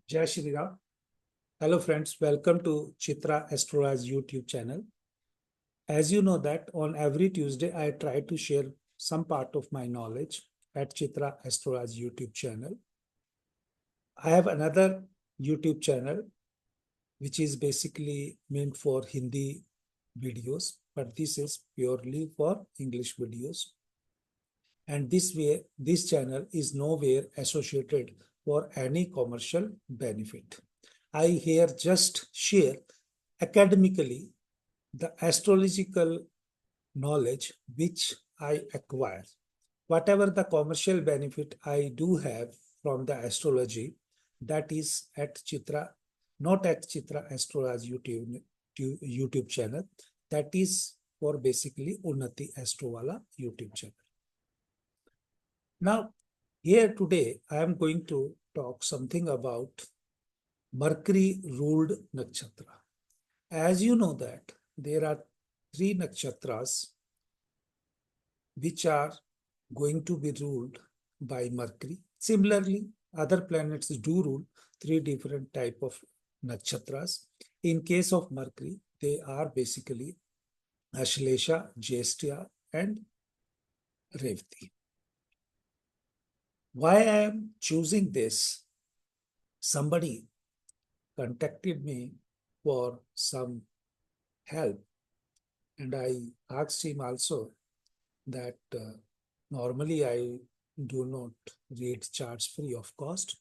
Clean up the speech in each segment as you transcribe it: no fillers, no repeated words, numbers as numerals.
Jai Shri Ram. Hello friends, welcome to Chitra Astrology YouTube channel. As you know that on every Tuesday, I try to share some part of my knowledge at Chitra Astrology YouTube channel. I have another YouTube channel, which is basically meant for Hindi videos, but this is purely for English videos. And this way, this channel is nowhere associated for any commercial benefit. I here just share academically the astrological knowledge which I acquire. Whatever the commercial benefit I do have from the astrology, that is at Chitra, not at Chitra Astrology YouTube channel. That is for basically Unnati Astrowala YouTube channel. Now, here today, I am going to talk something about Mercury ruled nakshatra. As you know that there are three nakshatras which are going to be ruled by Mercury. Similarly, other planets do rule three different type of nakshatras. In case of Mercury, they are basically Ashlesha, Jyeshtha, and Revati. Why I am choosing this? Somebody contacted me for some help, and I asked him also that normally I do not read charts free of cost,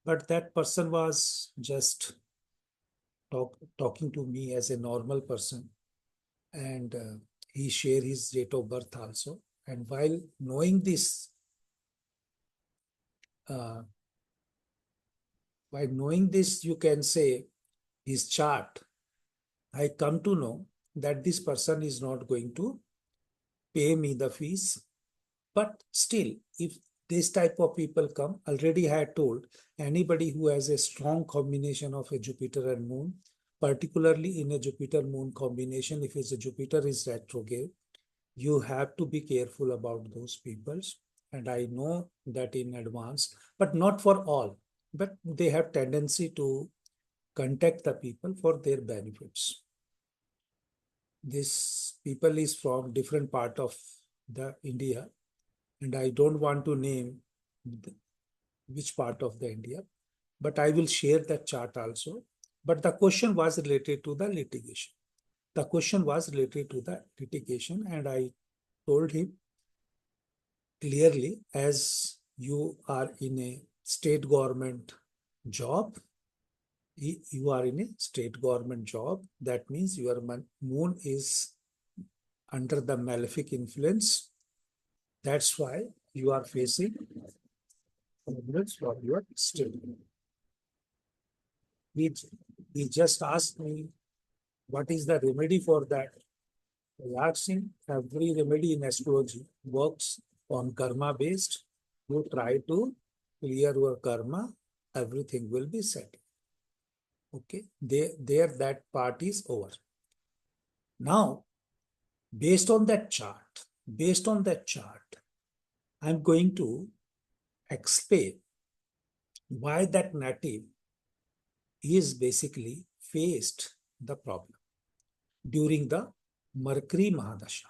but that person was just talking to me as a normal person, and he shared his date of birth also. And while knowing this, uh, you can say his chart, I come to know that this person is not going to pay me the fees. But still, if this type of people come, already I had told anybody who has a strong combination of a Jupiter and Moon, particularly in a Jupiter-Moon combination, if it's a Jupiter is retrograde, you have to be careful about those peoples. And I know that in advance, but not for all. But they have tendency to contact the people for their benefits. This people is from different part of the India, and I don't want to name which part of the India, but I will share that chart also. But the question was related to the litigation. The question was related to the litigation, and I told him clearly, as you are in a state government job, you are in a state government job. That means your moon is under the malefic influence. That's why you are facing problems for your state. He, he just asked me what is the remedy for that. I asked him, every remedy in astrology works on karma based. You try to clear your karma, everything will be set. Okay, there that part is over. Now, based on that chart, I'm going to explain why that native is basically faced the problem during the Mercury MahaDasha.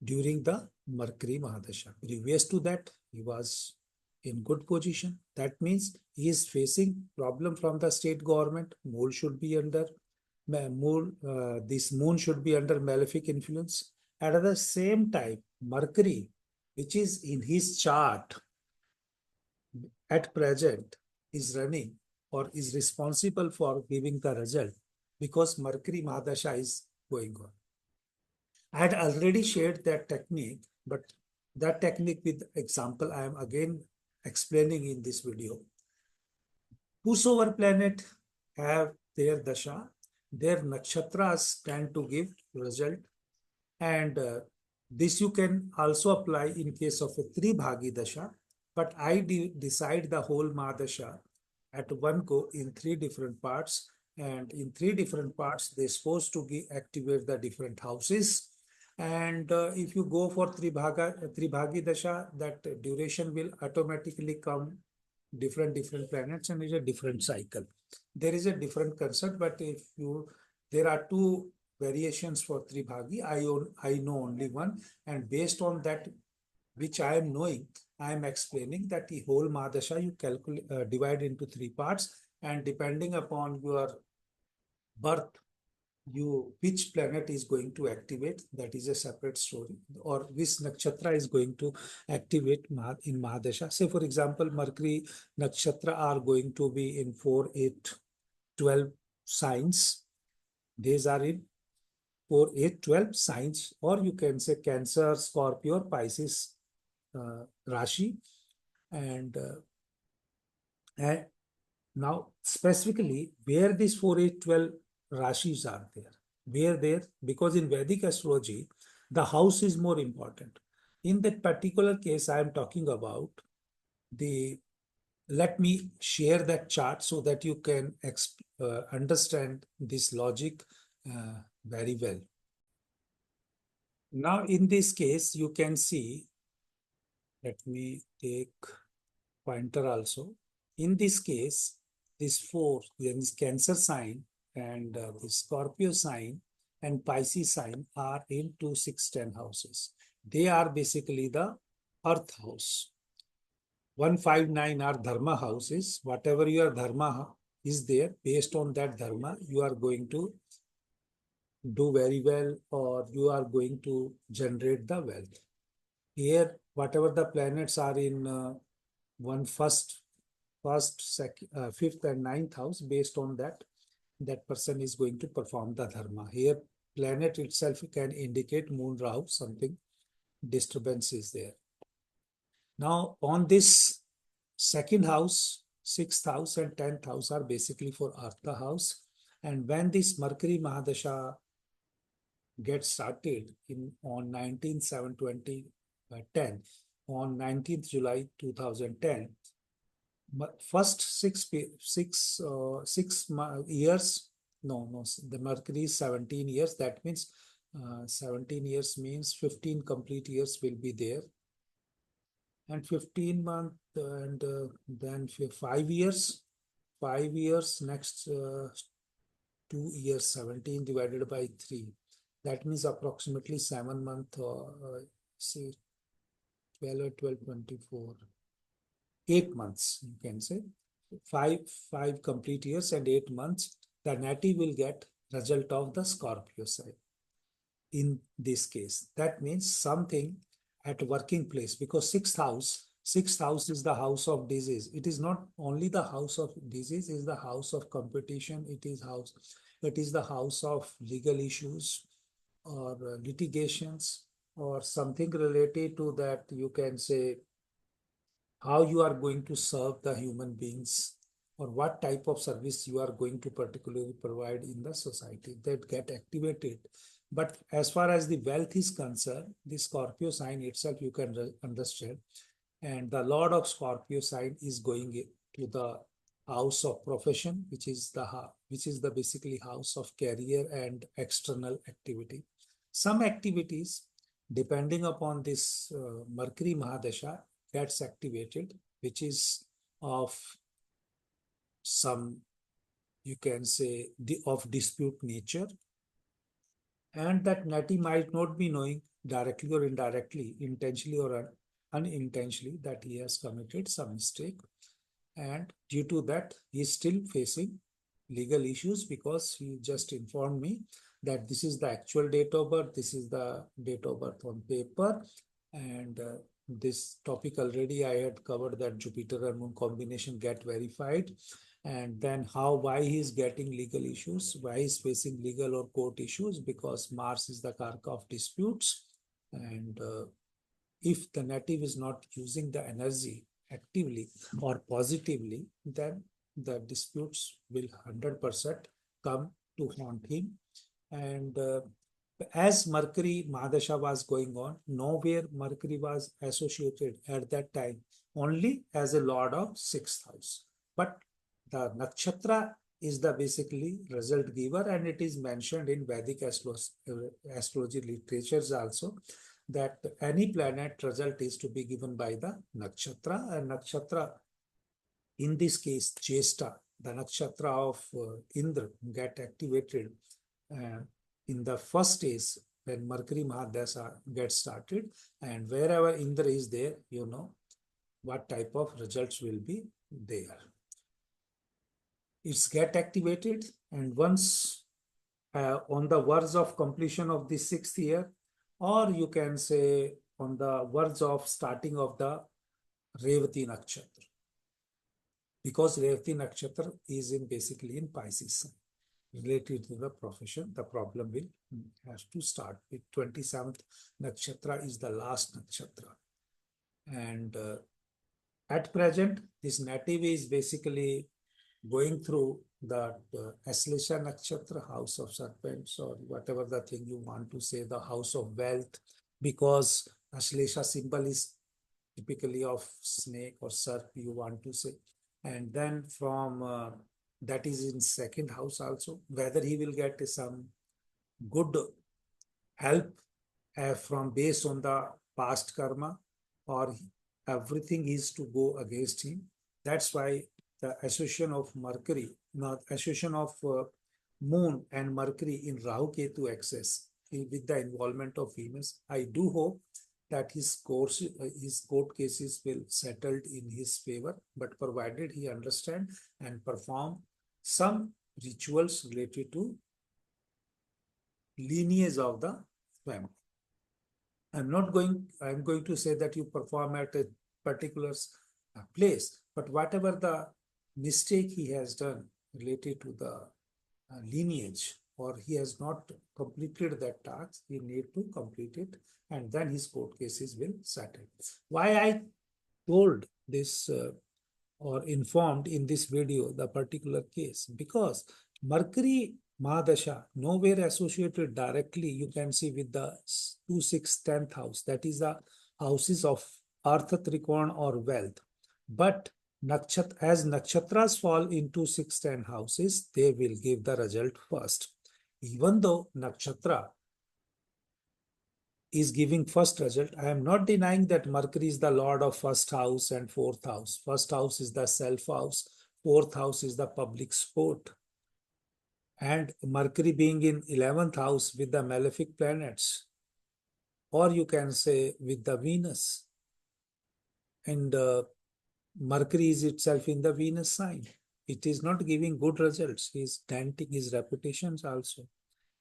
During the Mercury MahaDasha. Previous to that, he was in good position. That means he is facing problem from the state government. Moon should be under this moon should be under malefic influence. At the same time, Mercury, which is in his chart at present, is running or is responsible for giving the result because Mercury Mahadasha is going on. I had already shared that technique, but that technique with example I am again explaining in this video. Whosoever planet have their dasha, their nakshatras tend to give result, and this you can also apply in case of a Tribhagi dasha, but I decide the whole Mahadasha at one go in three different parts, and in three different parts they're supposed to activate the different houses. And if you go for Tribhagi Dasha, that duration will automatically come different planets and is a different cycle. There is a different concept, but if you, there are two variations for Tribhagi. I know only one, and based on that, which I am knowing, I am explaining that the whole Mahadasha you calculate divide into three parts, and depending upon your birth, you which planet is going to activate, that is a separate story, or which nakshatra is going to activate in Mahadasha. Say for example, Mercury nakshatra are going to be in 4, 8, 12 signs. These are in 4, 8, 12 signs, or you can say Cancer, Scorpio, Pisces Rashi. And now specifically where these 4, 8, 12 Rashis are there, where there, because in Vedic astrology, the house is more important. In that particular case, I am talking about the, let me share that chart so that you can understand this logic very well. Now, in this case, you can see, let me take pointer also. In this case, these four, this Cancer sign and the Scorpio sign and Pisces sign are in 2, 6, 10 houses. They are basically the earth house. 1, 5, 9 are dharma houses. Whatever your dharma is there, based on that dharma, you are going to do very well, or you are going to generate the wealth. Here, whatever the planets are in first, second, fifth and ninth house, based on that, that person is going to perform the dharma. Here, planet itself can indicate moon, Rahu, something disturbance is there. Now, on this second house, sixth house and 10th house are basically for Artha house. And when this Mercury Mahadasha gets started on 19/7/2010, on 19th July 2010, first 6 years, the Mercury is 17 years. That means 17 years means 15 complete years will be there. And 15 months and then 5 years. 5 years, next 2 years, 17 divided by 3. That means approximately 7 months, say 12 or 12, 24. 8 months, you can say. Five complete years and 8 months, the native will get result of the Scorpio side. In this case, that means something at working place, because sixth house is the house of disease. It is not only the house of disease, it is the house of competition. It is the house of legal issues or litigations or something related to that. You can say how you are going to serve the human beings, or what type of service you are going to particularly provide in the society, that get activated. But as far as the wealth is concerned, the Scorpio sign itself you can understand. And the Lord of Scorpio sign is going to the house of profession, which is the basically house of career and external activity. Some activities, depending upon this Mercury Mahadasha, gets activated, which is of some, you can say, of dispute nature, and that nati might not be knowing directly or indirectly, intentionally or unintentionally, that he has committed some mistake, and due to that he is still facing legal issues, because he just informed me that this is the actual date of birth, this is the date of birth on paper, and this topic already I had covered, that Jupiter and Moon combination get verified, and then why he is getting legal issues, why he is facing legal or court issues, because Mars is the Karka of disputes, and if the native is not using the energy actively or positively, then the disputes will 100% come to haunt him. And as Mercury Mahadasha was going on, nowhere Mercury was associated at that time, only as a lord of sixth house. But the nakshatra is the basically result giver, and it is mentioned in Vedic astrology literatures also, that any planet result is to be given by the nakshatra, and nakshatra In this case, Jesta, the nakshatra of Indra, get activated uh, in the first stage when Mercury MahaDasha gets started, and wherever Indra is there, you know what type of results will be there. It's get activated, and once on the verge of completion of the 6th year, or you can say on the verge of starting of the Revati Nakshatra, because Revati Nakshatra is in basically in Pisces related to the profession, the problem will has to start with 27th nakshatra is the last nakshatra. And at present, this native is basically going through the Aslesha nakshatra, house of serpents, or whatever the thing you want to say, the house of wealth, because Aslesha symbol is typically of snake or serp, you want to say. And then from that is in second house also, whether he will get some good help from based on the past karma, or everything is to go against him. That's why the association of Mercury, not association of Moon and Mercury in Rahu Ketu axis with the involvement of Venus. I do hope that his court cases will settled in his favor, but provided he understand and perform some rituals related to lineage of the family. I'm going to say that you perform at a particular place, but whatever the mistake he has done related to the lineage, or he has not completed that task, he need to complete it, and then his court cases will settle. Why I told this or informed in this video the particular case? Because Mercury MahaDasha nowhere associated directly, you can see, with the 2, 6, 10th house. That is the houses of Artha Trikona or wealth. But as nakshatras fall into 6, 10 houses, they will give the result first. Even though nakshatra is giving first result, I am not denying that Mercury is the lord of first house and fourth house. First house is the self house, fourth house is the public sport. And Mercury being in 11th house with the malefic planets, or you can say with the Venus. And Mercury is itself in the Venus sign. It is not giving good results. He is denting his reputations also.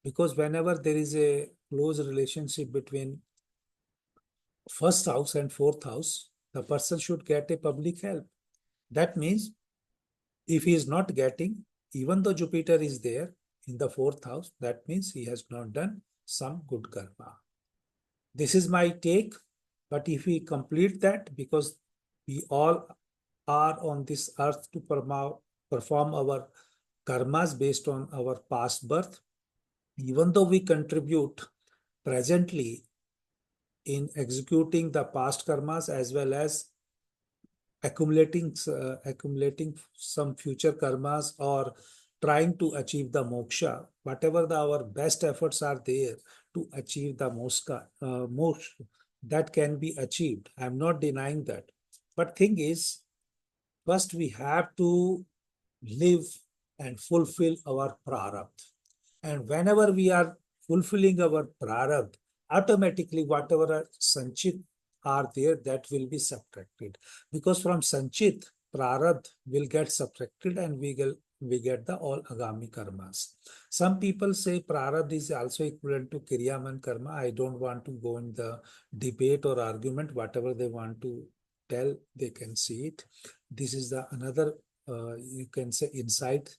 Because whenever there is a close relationship between first house and fourth house, the person should get a public help. That means if he is not getting, even though Jupiter is there in the fourth house, that means he has not done some good karma. This is my take. But if we complete that, because we all are on this earth to perform our karmas based on our past birth, even though we contribute presently in executing the past karmas as well as accumulating some future karmas, or trying to achieve the moksha, whatever our best efforts are there to achieve the moksha, that can be achieved. I'm not denying that. But thing is, first we have to live and fulfill our prarabdha. And whenever we are fulfilling our prarabdha, automatically whatever sanchit are there, that will be subtracted. Because from sanchit, prarabdha will get subtracted, and we get the all agami karmas. Some people say prarabdha is also equivalent to kiryaman karma. I don't want to go in the debate or argument. Whatever they want to tell, they can see it. This is the another you can say insight.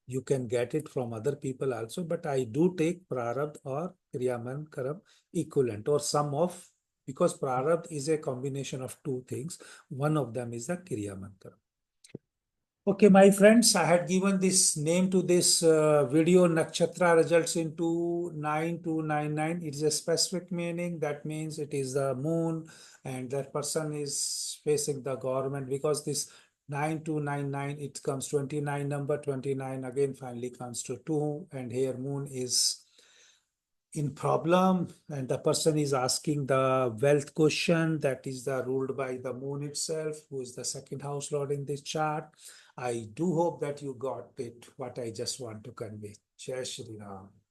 You can get it from other people also, but I do take prarabdha or kriyaman karam equivalent, or sum of, because prarabdha is a combination of two things. One of them is the kriyaman karam. Okay, my friends, I had given this name to this video, Nakshatra results into 9299. It's a specific meaning. That means it is the moon, and that person is facing the government, because this 9299, it comes 29 number, 29 again finally comes to 2, and here moon is in problem, and the person is asking the wealth question that is the ruled by the moon itself, who is the second house lord in this chart. I do hope that you got it, what I just want to convey. Jai Shri Ram.